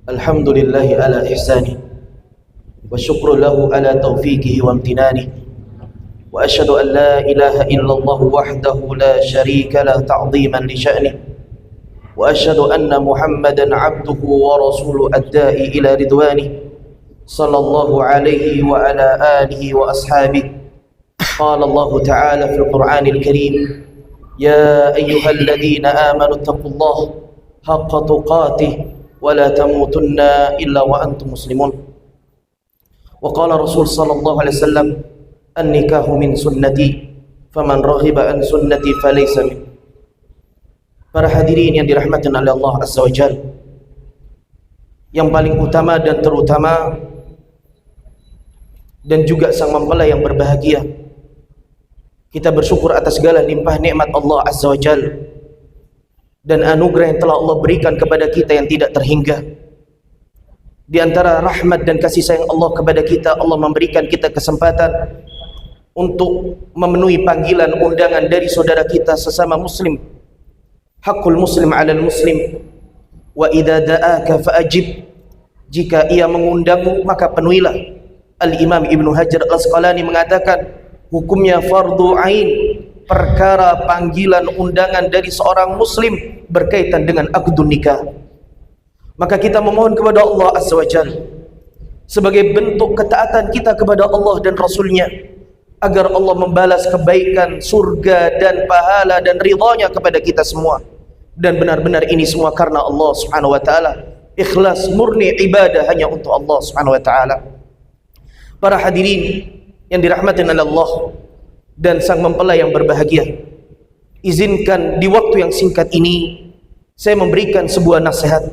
الحمد لله على إحسانه والشكر له على توفيقه وامتنانه وأشهد أن لا إله إلا الله وحده لا شريك له تعظيما لشأنه وأشهد أن محمدا عبده ورسوله الداعي إلى رضوانه صلى الله عليه وعلى آله وأصحابه. قال الله تعالى في القرآن الكريم: يا أيها الذين آمنوا اتقوا الله حق تقاته ولا تموتن إلا وأنتم مسلمون. وقال رسول صلى الله عليه وسلم: النكاح من سنتي فمن رغب عن سنتي فليس مني. Para hadirin yang dirahmati oleh Allah Azza wa Jalla, yang paling utama dan terutama dan juga sang mempelai yang berbahagia, kita bersyukur atas segala limpah nikmat Allah Azza wa Jalla dan anugerah yang telah Allah berikan kepada kita yang tidak terhingga. Di antara rahmat dan kasih sayang Allah kepada kita, Allah memberikan kita kesempatan untuk memenuhi panggilan undangan dari saudara kita sesama muslim. Hakul muslim 'alal muslim wa idza da'aka fa'ajib. Jika ia mengundangmu maka penuhilah. Al-Imam Ibnu Hajar Al-Asqalani mengatakan hukumnya fardu ain, perkara panggilan undangan dari seorang muslim berkaitan dengan akdun nikah. Maka kita memohon kepada Allah Azza wa Jalla sebagai bentuk ketaatan kita kepada Allah dan Rasulnya, agar Allah membalas kebaikan, surga dan pahala dan ridhanya kepada kita semua. Dan benar-benar ini semua karena Allah Subhanahu wa taala, ikhlas murni ibadah hanya untuk Allah Subhanahu wa taala. Para hadirin yang dirahmati oleh Allah dan sang mempelai yang berbahagia, izinkan di waktu yang singkat ini saya memberikan sebuah nasihat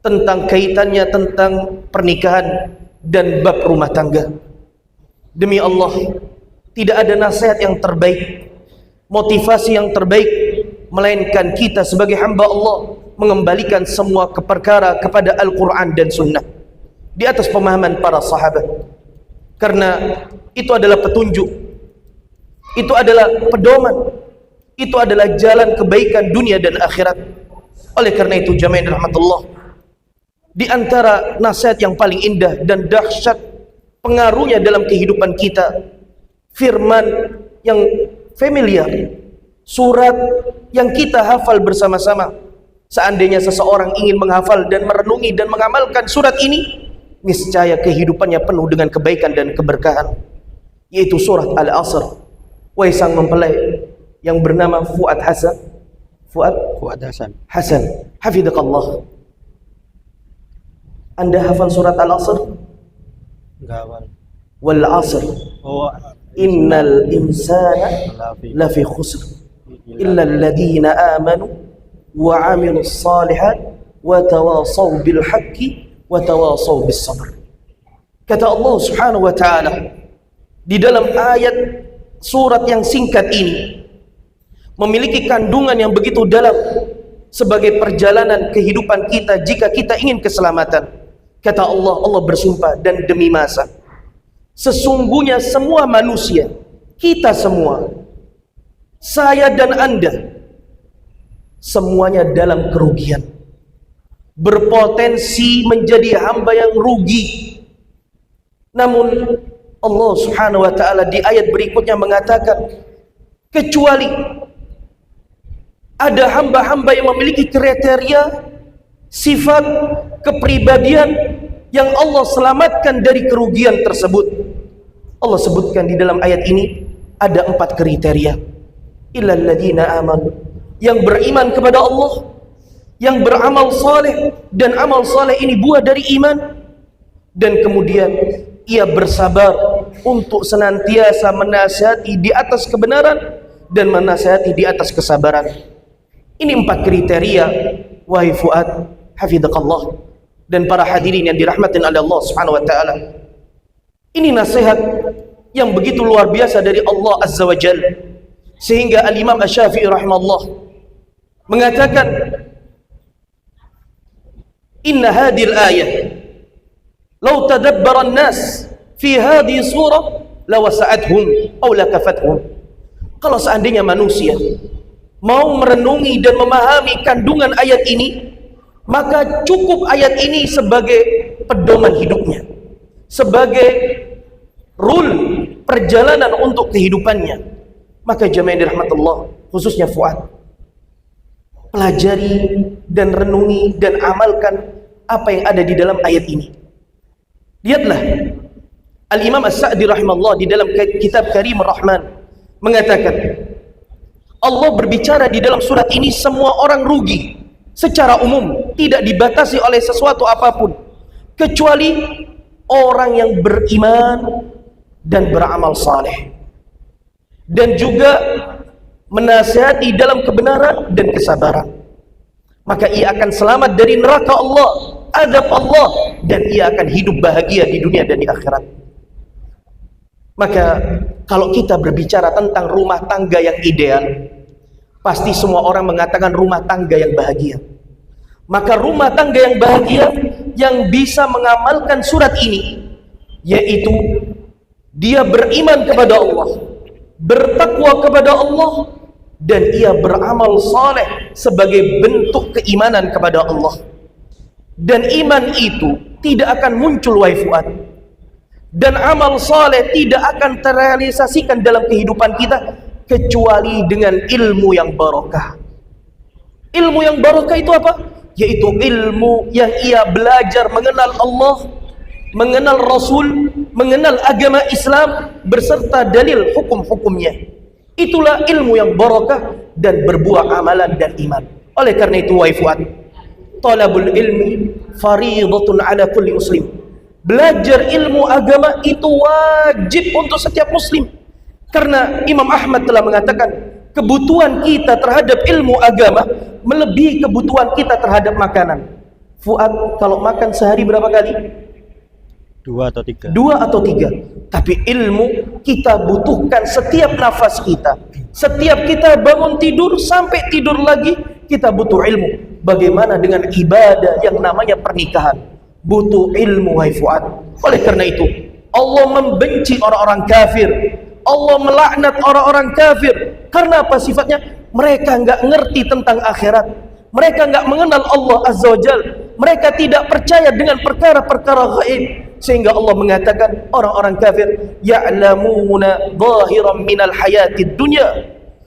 tentang kaitannya tentang pernikahan dan bab rumah tangga. Demi Allah, tidak ada nasihat yang terbaik, motivasi yang terbaik, melainkan kita sebagai hamba Allah mengembalikan semua perkara kepada Al-Quran dan Sunnah di atas pemahaman para sahabat. Karena itu adalah petunjuk, itu adalah pedoman, itu adalah jalan kebaikan dunia dan akhirat. Oleh karena itu jamaah rahmatullah, di antara nasihat yang paling indah dan dahsyat pengaruhnya dalam kehidupan kita, firman yang familiar, surat yang kita hafal bersama-sama. Seandainya seseorang ingin menghafal dan merenungi dan mengamalkan surat ini, niscaya kehidupannya penuh dengan kebaikan dan keberkahan, yaitu surat Al-Asr. Wahai sang mempelai yang bernama Fuad Hasan, Fuad Hasan, hafidhakallah, Anda hafal surat Al-Asr? Enggak hafal. Wal 'asr innal insana lafi khusr illa alladhina amanu wa 'amilus salihat wa tawasaw bil haqqi wa tawasaw bis sabr. Kata Allah Subhanahu wa taala di dalam ayat surat yang singkat ini memiliki kandungan yang begitu dalam sebagai perjalanan kehidupan kita jika kita ingin keselamatan. Kata Allah, Allah bersumpah dan demi masa, sesungguhnya semua manusia, kita semua, saya dan Anda, semuanya dalam kerugian, berpotensi menjadi hamba yang rugi. Namun Allah Subhanahu wa taala di ayat berikutnya mengatakan, kecuali ada hamba-hamba yang memiliki kriteria, sifat, kepribadian yang Allah selamatkan dari kerugian tersebut. Allah sebutkan di dalam ayat ini ada 4 kriteria. Illal ladzina amanu, yang beriman kepada Allah, yang beramal saleh, dan amal saleh ini buah dari iman, dan kemudian ia bersabar untuk senantiasa menasihati di atas kebenaran dan menasihati di atas kesabaran. Ini 4 kriteria, wahai Fuad, hafidhakallah, dan para hadirin yang dirahmati oleh Allah Subhanahu wa taala. Ini nasihat yang begitu luar biasa dari Allah Azza wa Jalla, sehingga Al-Imam Asy-Syafi'i rahimahullah mengatakan, inna hadhil ayah law tadabbara an-nas fi hadhihi surah lawasa'athum aw lakafathum. Kalau seandainya manusia mau merenungi dan memahami kandungan ayat ini, maka cukup ayat ini sebagai pedoman hidupnya, sebagai rule perjalanan untuk kehidupannya. Maka jamaah dirahmati Allah, khususnya Fuad, pelajari dan renungi dan amalkan apa yang ada di dalam ayat ini. Lihatlah Al-Imam As-Sa'di rahimahullah di dalam kitab Karimur Rahman mengatakan, Allah berbicara di dalam surat ini semua orang rugi secara umum, tidak dibatasi oleh sesuatu apapun kecuali orang yang beriman dan beramal saleh, dan juga menasihati dalam kebenaran dan kesabaran. Maka ia akan selamat dari neraka Allah, azab Allah, dan ia akan hidup bahagia di dunia dan di akhirat. Maka kalau kita berbicara tentang rumah tangga yang ideal, pasti semua orang mengatakan rumah tangga yang bahagia. Maka rumah tangga yang bahagia yang bisa mengamalkan surat ini, yaitu dia beriman kepada Allah, bertakwa kepada Allah, dan ia beramal saleh sebagai bentuk keimanan kepada Allah. Dan iman itu tidak akan muncul wahai Fuad, dan amal saleh tidak akan terrealisasikan dalam kehidupan kita kecuali dengan ilmu yang barakah. Ilmu yang barakah itu apa? Yaitu ilmu yang ia belajar mengenal Allah, mengenal Rasul, mengenal agama Islam beserta dalil hukum-hukumnya. Itulah ilmu yang barakah dan berbuah amalan dan iman. Oleh karena itu wahai Fuad, talabul ilmi fariidatun ala kulli muslim. Belajar ilmu agama itu wajib untuk setiap muslim. Karena Imam Ahmad telah mengatakan, kebutuhan kita terhadap ilmu agama melebihi kebutuhan kita terhadap makanan. Fuad, kalau makan sehari berapa kali? 2 atau 3. 2 atau 3. Tapi ilmu kita butuhkan setiap nafas kita. Setiap kita bangun tidur sampai tidur lagi, kita butuh ilmu. Bagaimana dengan ibadah yang namanya pernikahan? Butuh ilmu wahai Fuad. Oleh karena itu, Allah membenci orang-orang kafir. Allah melaknat orang-orang kafir. Karena apa sifatnya? Mereka enggak ngerti tentang akhirat. Mereka enggak mengenal Allah Azza wa Jal. Mereka tidak percaya dengan perkara-perkara gaib. Sehingga Allah mengatakan orang-orang kafir ya'lamuna zahiran minal hayatid dunya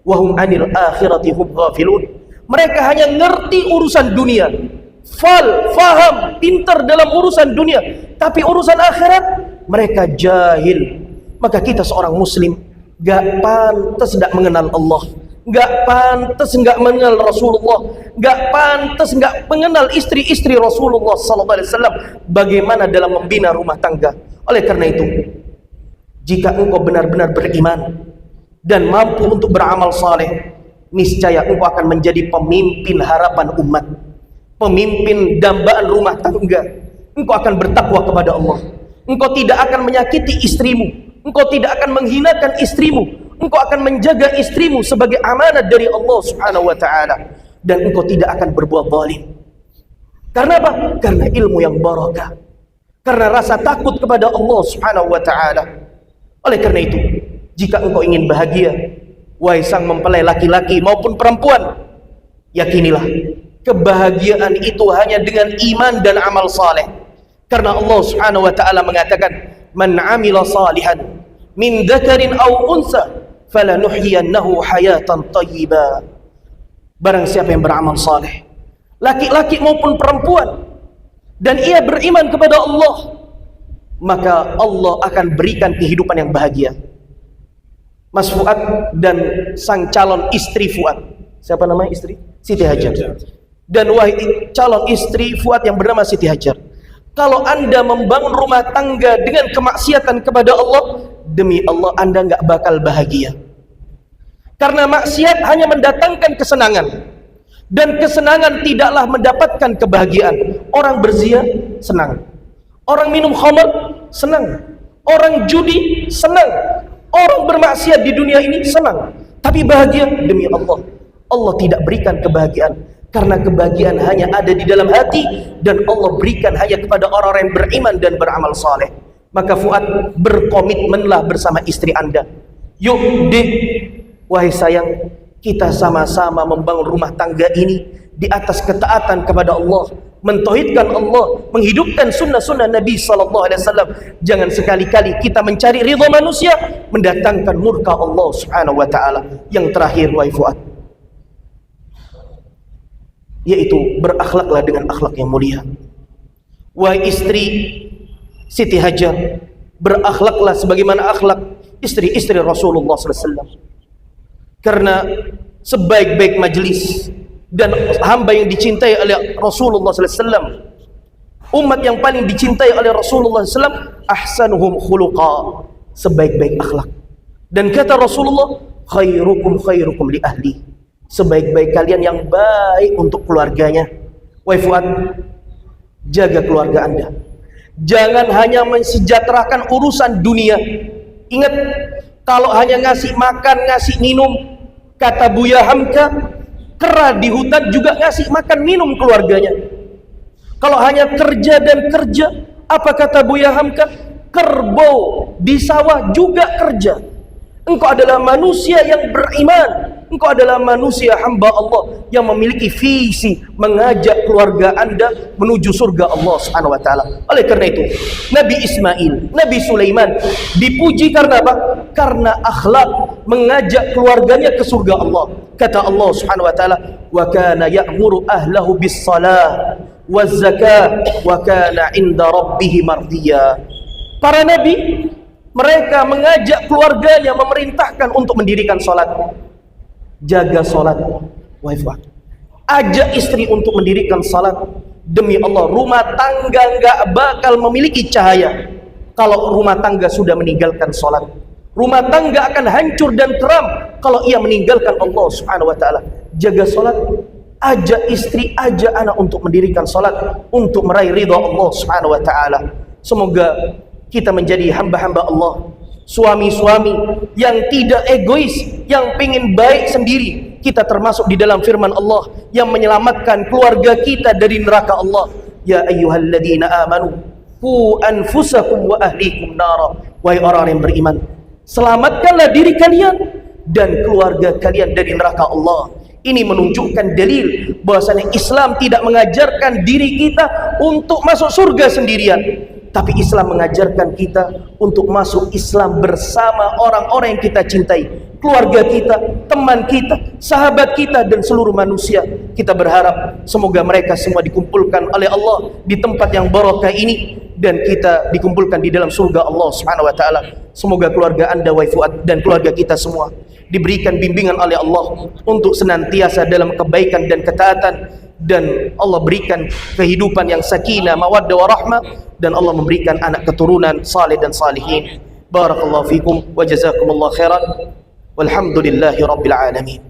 wa hum 'anil akhirati hum ghafilun. Mereka hanya ngerti urusan dunia, faham, pintar dalam urusan dunia, tapi urusan akhirat mereka jahil. Maka kita seorang muslim gak pantas gak mengenal Allah, gak pantas gak mengenal Rasulullah, gak pantas gak mengenal istri-istri Rasulullah SAW. Bagaimana dalam membina rumah tangga? Oleh karena itu, jika engkau benar-benar beriman dan mampu untuk beramal saleh, niscaya engkau akan menjadi pemimpin harapan umat, pemimpin dambaan rumah tangga. Engkau akan bertakwa kepada Allah. Engkau tidak akan menyakiti istrimu. Engkau tidak akan menghinakan istrimu. Engkau akan menjaga istrimu sebagai amanat dari Allah Subhanahu wa taala, dan engkau tidak akan berbuat zalim. Karena apa? Karena ilmu yang barakah. Karena rasa takut kepada Allah Subhanahu wa taala. Oleh karena itu, jika engkau ingin bahagia, wahai sang mempelai laki-laki maupun perempuan, yakinilah kebahagiaan itu hanya dengan iman dan amal saleh. Karena Allah Subhanahu wa taala mengatakan, "Man 'amila salihan min dzakarin aw unsa falanuhyiyannahu hayatan thayyibah." Barang siapa yang beramal saleh, laki-laki maupun perempuan, dan ia beriman kepada Allah, maka Allah akan berikan kehidupan yang bahagia. Mas Fuad dan sang calon istri Fuad, siapa nama istri? Siti Hajar. Dan wahai calon istri Fuad yang bernama Siti Hajar, kalau anda membangun rumah tangga dengan kemaksiatan kepada Allah, demi Allah anda nggak bakal bahagia. Karena maksiat hanya mendatangkan kesenangan, dan kesenangan tidaklah mendapatkan kebahagiaan. Orang berzina senang, orang minum khamar senang, orang judi senang, orang bermaksiat di dunia ini senang. Tapi bahagia, demi Allah, Allah tidak berikan kebahagiaan. Karena kebahagiaan hanya ada di dalam hati, dan Allah berikan hanya kepada orang-orang yang beriman dan beramal saleh. Maka Fuad, berkomitmenlah bersama istri anda. Yuk deh, wahai sayang, kita sama-sama membangun rumah tangga ini di atas ketaatan kepada Allah, mentauhidkan Allah, menghidupkan sunnah-sunnah Nabi SAW. Jangan sekali-kali kita mencari ridha manusia, mendatangkan murka Allah Subhanahu wa ta'ala. Yang terakhir, wahai Fuad, yaitu berakhlaklah dengan akhlak yang mulia. Wahai istri Siti Hajar, berakhlaklah sebagaimana akhlak istri-istri Rasulullah SAW. Karena sebaik-baik majlis dan hamba yang dicintai oleh Rasulullah SAW, umat yang paling dicintai oleh Rasulullah SAW, ahsanuhum khuluqa, sebaik-baik akhlak. Dan kata Rasulullah, khairukum khairukum li ahli, sebaik-baik kalian yang baik untuk keluarganya. Wahai Fuad, jaga keluarga Anda. Jangan hanya mensejahterakan urusan dunia. Ingat, kalau hanya ngasih makan, ngasih minum, kata Buya Hamka, kera di hutan juga ngasih makan minum keluarganya. Kalau hanya kerja dan kerja, apa kata Buya Hamka? Kerbau di sawah juga kerja. Engkau adalah manusia yang beriman, engkau adalah manusia hamba Allah yang memiliki visi mengajak keluarga Anda menuju surga Allah Subhanahu wa taala. Oleh karena itu, Nabi Ismail, Nabi Sulaiman dipuji karena apa? Karena akhlak mengajak keluarganya ke surga Allah. Kata Allah Subhanahu wa taala, "Wa kana ya'muru ahlahu bis-shalah waz-zakah wa kana 'inda rabbih mardiya." Para nabi, mereka mengajak keluarganya, memerintahkan untuk mendirikan salat. Jaga salat, wahai Fuad. Ajak istri untuk mendirikan salat. Demi Allah, rumah tangga enggak bakal memiliki cahaya kalau rumah tangga sudah meninggalkan salat. Rumah tangga akan hancur dan keram kalau ia meninggalkan Allah Subhanahu wa taala. Jaga salat, ajak istri, ajak anak untuk mendirikan salat untuk meraih ridha Allah Subhanahu wa taala. Semoga kita menjadi hamba-hamba Allah, suami-suami yang tidak egois, yang ingin baik sendiri. Kita termasuk di dalam firman Allah yang menyelamatkan keluarga kita dari neraka Allah. Ya ayyuhalladzina amanu qu anfusakum wa ahlikum nara. Wahai orang yang beriman, selamatkanlah diri kalian dan keluarga kalian dari neraka Allah. Ini menunjukkan dalil bahwasanya Islam tidak mengajarkan diri kita untuk masuk surga sendirian, tapi Islam mengajarkan kita untuk masuk Islam bersama orang-orang yang kita cintai, keluarga kita, teman kita, sahabat kita, dan seluruh manusia. Kita berharap semoga mereka semua dikumpulkan oleh Allah di tempat yang barakah ini, dan kita dikumpulkan di dalam surga Allah Subhanahu wa taala. Semoga keluarga Anda, wahai Fuad, dan keluarga kita semua diberikan bimbingan oleh Allah untuk senantiasa dalam kebaikan dan ketaatan, dan Allah berikan kehidupan yang sakinah, mawaddah warahmah, dan Allah memberikan anak keturunan saleh dan salihin. Barakallahu fikum wa jazakumullahu khairan. Walhamdulillahi rabbil alamin.